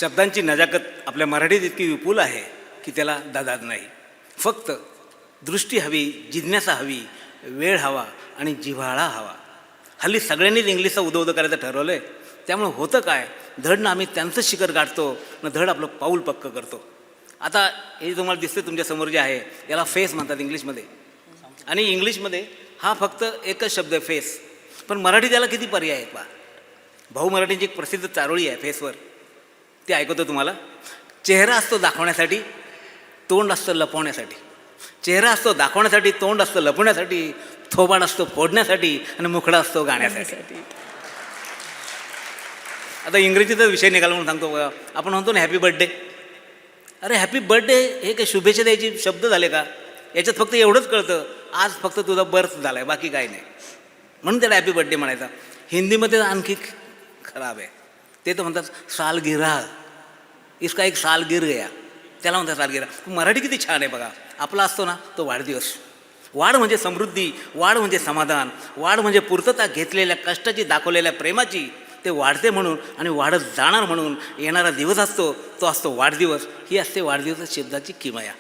शब्दांची नजाकत आपल्या मराठीत इतकी विपुल आहे की त्याला दादाद नाही. फक्त दृष्टी हवी, जिज्ञासा हवी, वेळ हवा आणि जिव्हाळा हवा. हल्ली सगळ्यांनीच इंग्लिशचा उदो करायचं ठरवलं आहे. त्यामुळे होतं काय, धड ना आम्ही त्यांचं शिखर गाठतो न धड आपलं पाऊल पक्क करतो. आता हे तुम्हाला दिसतं तुमच्यासमोर जे आहे याला फेस म्हणतात इंग्लिशमध्ये, आणि इंग्लिशमध्ये हा फक्त एकच शब्द आहे फेस. पण मराठी त्याला किती पर्याय आहेत बा. भाऊ मराठींची एक प्रसिद्ध चारोळी आहे फेसवर, ते ऐकवतो तुम्हाला. चेहरा असतो दाखवण्यासाठी, तोंड असतं लपवण्यासाठी. चेहरा असतो दाखवण्यासाठी, तोंड असतं लपवण्यासाठी, थोबाड असतो फोडण्यासाठी आणि मुखडा असतो गाण्यासाठी. आता इंग्रजीचा विषय निघाला म्हणून सांगतो बघा. आपण म्हणतो ना हॅपी बर्थडे. अरे हॅपी बर्थडे हे काही शुभेच्छा द्यायचे शब्द झाले का? याच्यात फक्त एवढंच कळतं, आज फक्त तुझा बर्थ झाला आहे, बाकी काय नाही, म्हणून त्याला हॅपी बर्थडे म्हणायचा. हिंदीमध्ये आणखी खराब आहे, ते तर म्हणतात सालगिरह, इसका एक साल गिर गया, त्याला म्हणतात सालगिरह. मराठी किती छान आहे बघा. आपला असतो ना तो वाढदिवस. वाढ म्हणजे समृद्धी, वाढ म्हणजे समाधान, वाढ म्हणजे पूर्तता घेतलेल्या कष्टाची, दाखवलेल्या प्रेमाची. ते वाढते म्हणून आणि वाढत जाणार म्हणून येणारा दिवस असतो, तो असतो वाढदिवस. ही असते वाढदिवस शब्दाची किमया.